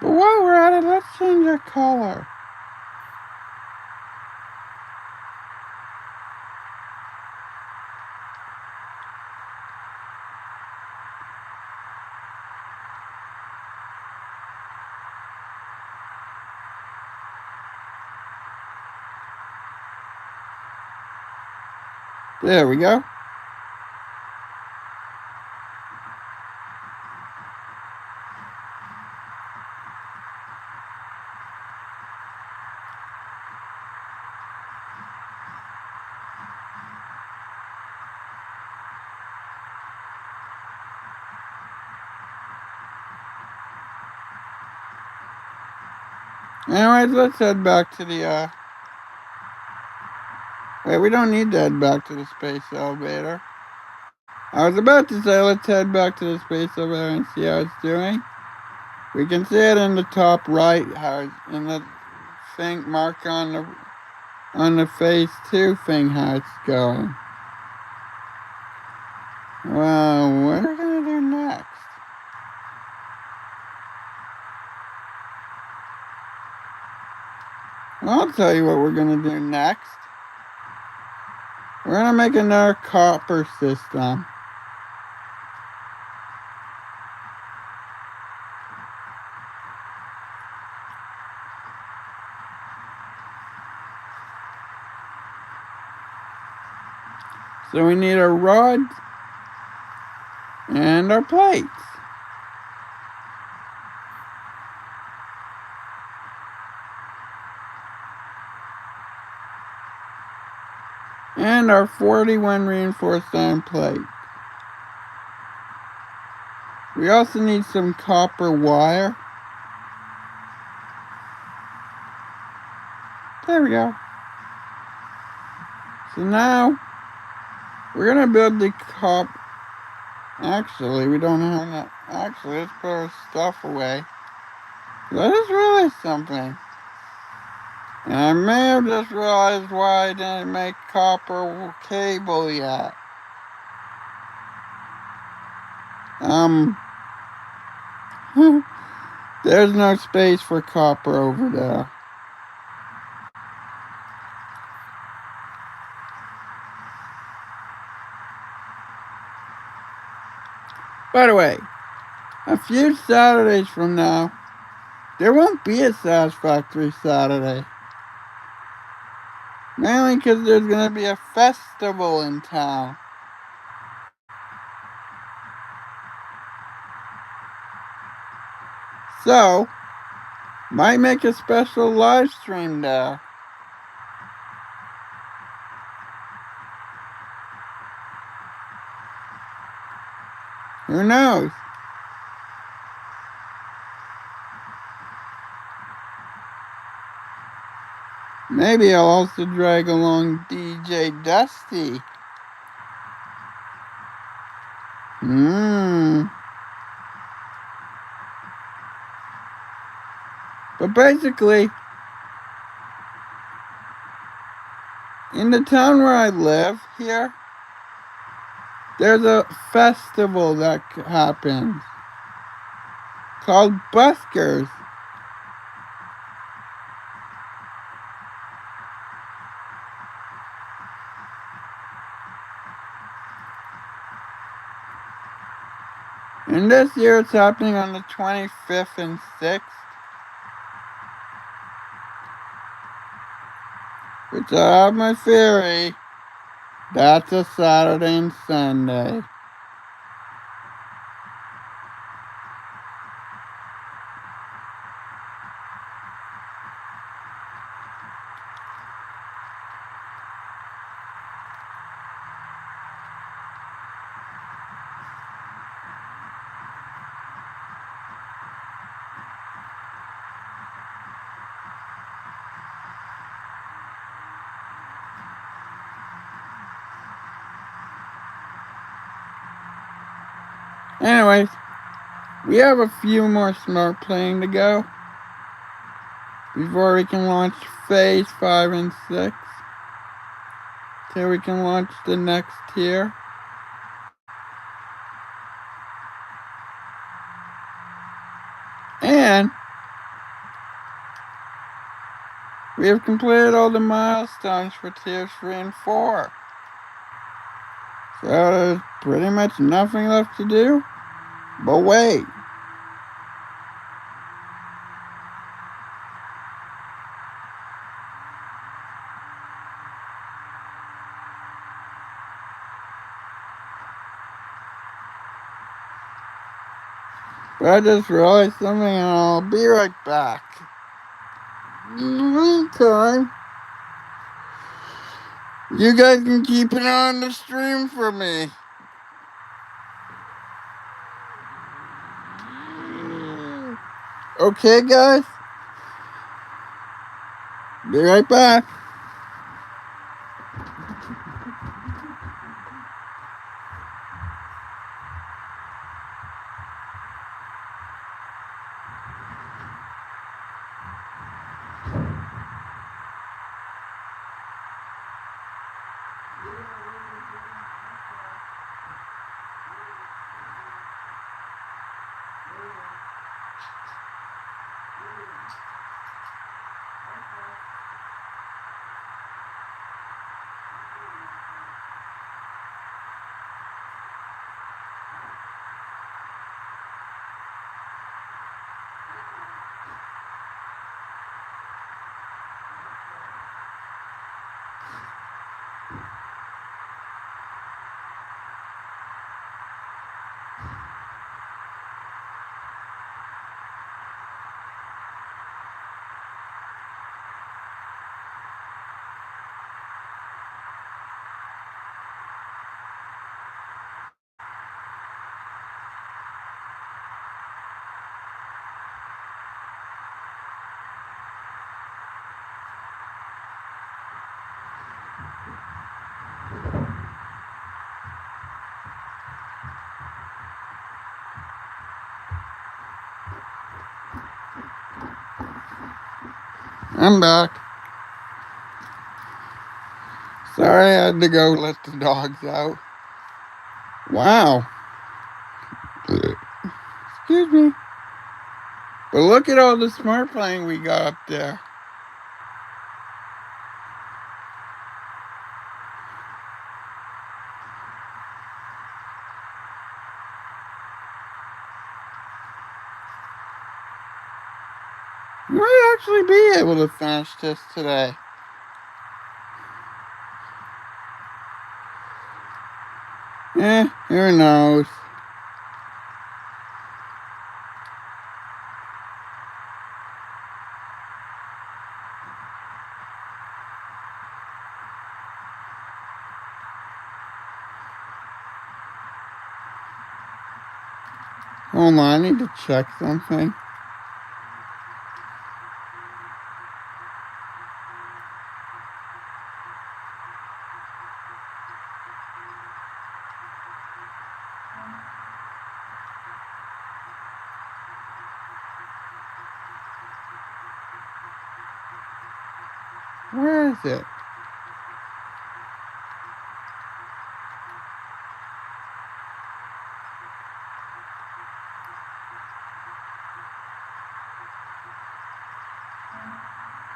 S1: But while we're at it, let's change our color. There we go. Anyways, let's head back to the, wait, we don't need to head back to the space elevator. I was about to say let's head back to the space elevator and see how it's doing. We can see it in the top right, how it's in the thing mark on the phase 2 thing, how it's going. Well, what are we gonna do next? Well, I'll tell you what we're gonna do next. We're gonna make another copper system. So we need our rod and our plates. And our 41 reinforced iron plate. We also need some copper wire. There we go. So now we're gonna build the Actually, we don't have that. Actually, let's put our stuff away. That is really something. And I may have just realized why I didn't make copper cable yet. There's no space for copper over there. By the way, a few Saturdays from now, there won't be a Satisfactory Saturday. Mainly because there's going to be a festival in town. So, might make a special live stream there. Who knows? Maybe I'll also drag along DJ Dusty. But basically, in the town where I live here, there's a festival that happens called Buskers. And this year it's happening on the 25th and 6th. Which I have my theory, that's a Saturday and Sunday. Anyways, we have a few more smart playing to go before we can launch phase 5 and 6. Till we can launch the next tier. And we have completed all the milestones for tiers 3 and 4. So there's pretty much nothing left to do. But wait. But I just realized something and I'll be right back. In the meantime, you guys can keep it on the stream for me. Okay, guys? Be right back. I'm back. Sorry I had to go let the dogs out. Wow. Excuse me. But look at all the smart playing we got up there. We might actually be able to finish this today. Who knows? Hold on, I need to check something. Where is it?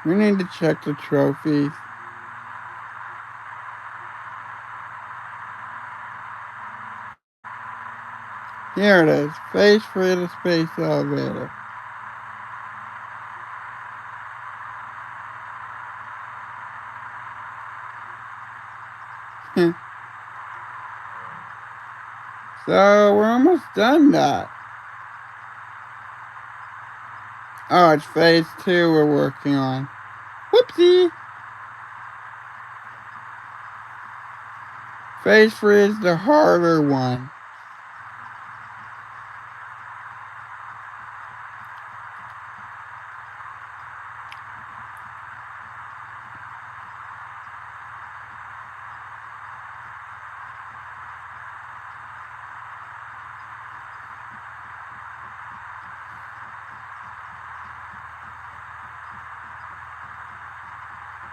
S1: We need to check the trophies. Here it is. Face free the space elevator. So we're almost done that. Oh, it's phase 2 we're working on. Whoopsie! Phase 3 is the harder one.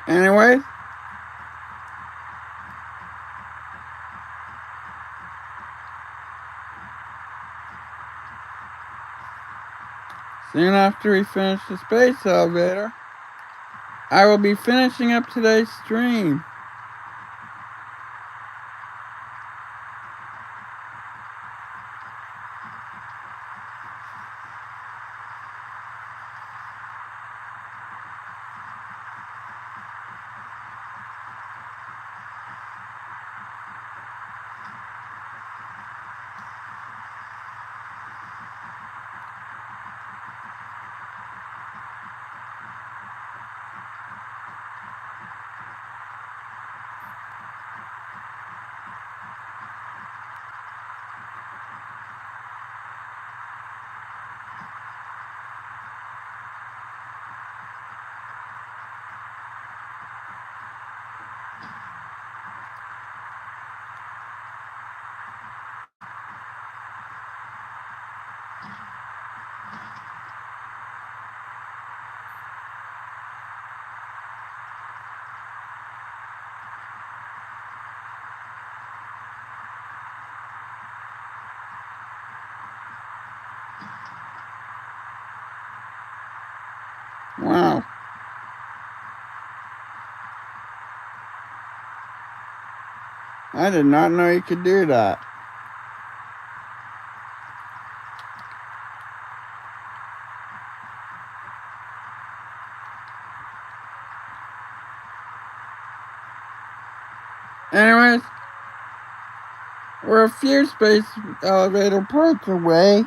S1: Anyway, soon after we finish the space elevator, I will be finishing up today's stream. Wow. I did not know you could do that. Anyways, we're a few space elevator parts away.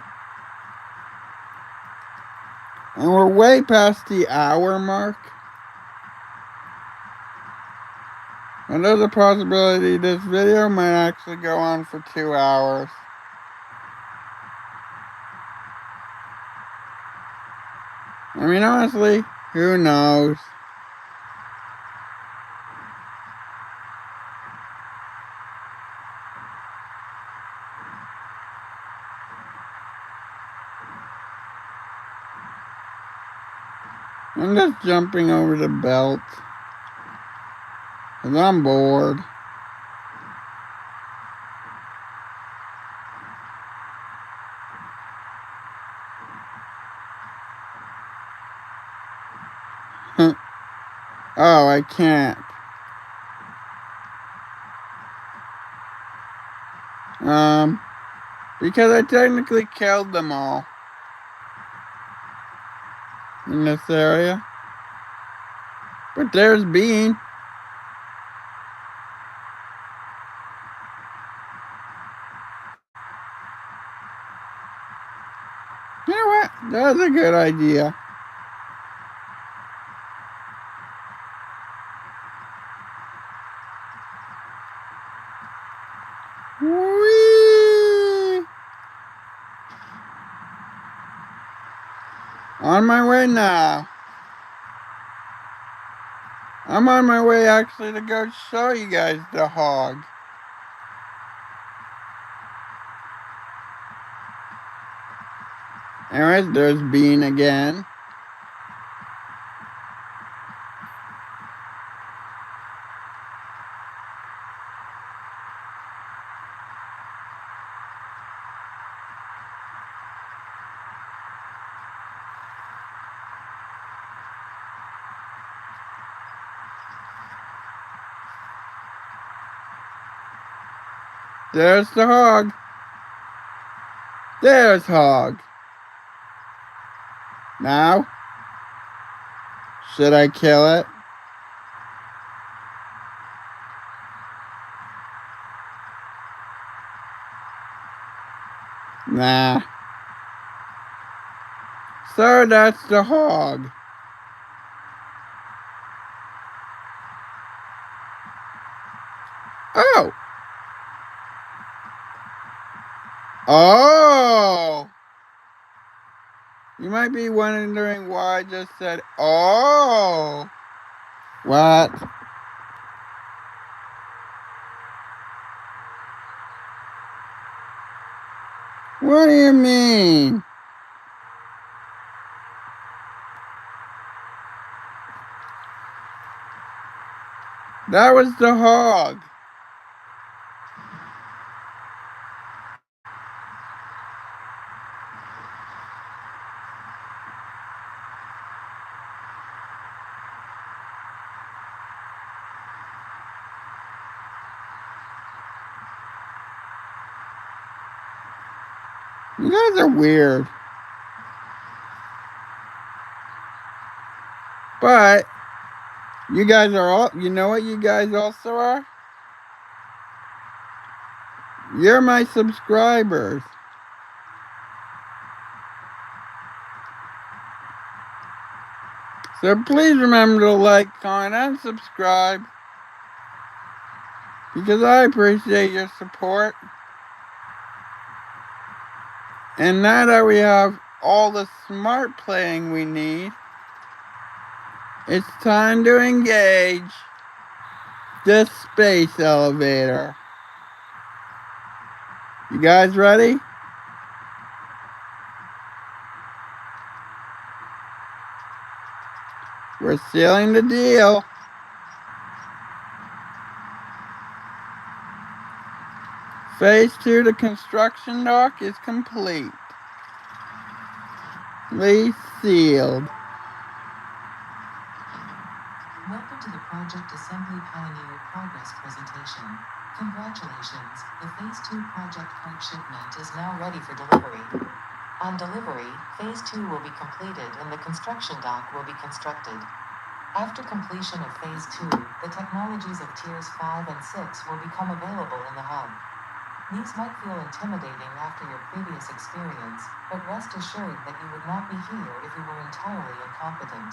S1: And we're way past the hour mark. And there's a possibility this video might actually go on for 2 hours. I mean, honestly, who knows? I'm just jumping over the belt. Because I'm bored. Oh, I can't. Because I technically killed them all in this area. But there's Bean. You know what? That's a good idea. Whee! On my way now. I'm on my way actually to go show you guys the hog. Anyways, there's Bean again. There's the hog. There's hog. Now, should I kill it? Nah. So that's the hog. Oh. Oh. You might be wondering why I just said, oh. What? What do you mean? That was the hog. You guys are weird. But you guys are all, you know what you guys also are? You're my subscribers. So please remember to like, comment, and subscribe. Because I appreciate your support. And now that we have all the smart playing we need, it's time to engage the space elevator. You guys ready? We're sealing the deal. Phase 2, the construction dock, is complete. Sealed.
S2: Welcome to the Project Assembly Pioneer Progress presentation. Congratulations, the Phase 2 project part shipment is now ready for delivery. On delivery, Phase 2 will be completed and the construction dock will be constructed. After completion of Phase 2, the technologies of Tiers 5 and 6 will become available in the hub. These might feel intimidating after your previous experience, but rest assured that you would not be here if you were entirely incompetent.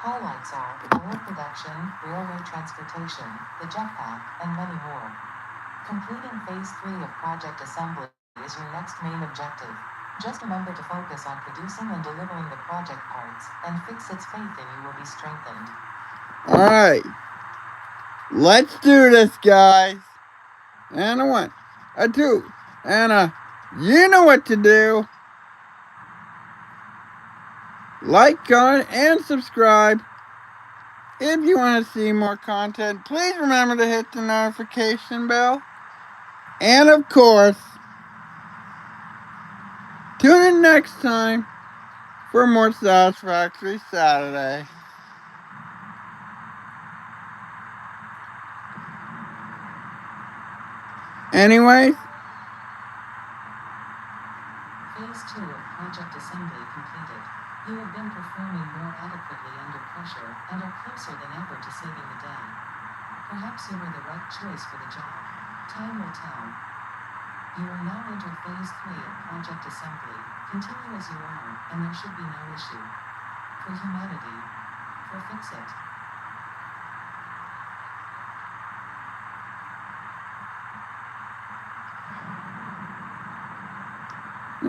S2: Highlights are oil production, railway transportation, the jetpack, and many more. Completing Phase 3 of Project Assembly is your next main objective. Just remember to focus on producing and delivering the project parts, and Fixit's faith in you will be strengthened.
S1: Alright. Let's do this, guys. And a 1, a 2, and a... You know what to do. Like, comment, and subscribe. If you want to see more content, please remember to hit the notification bell. And of course, tune in next time for more Satisfactory Saturday. Anyways,
S2: Phase 2 of Project Assembly completed. You have been performing more adequately under pressure and are closer than ever to saving the day. Perhaps you were the right choice for the job. Time will tell. You will now enter Phase 3 of Project Assembly. Continue as you are, and there should be no issue. For humanity. For Fixit.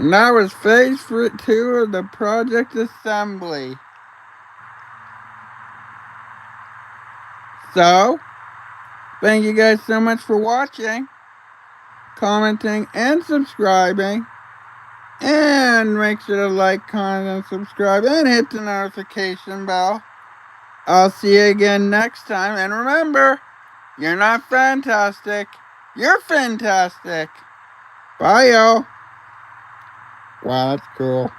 S1: and that was Phase 2 of the Project Assembly. So, thank you guys so much for watching, commenting, and subscribing. And make sure to like, comment, and subscribe, and hit the notification bell. I'll see you again next time. And remember, you're not fantastic. You're fantastic. Bye, y'all. Wow, that's cool.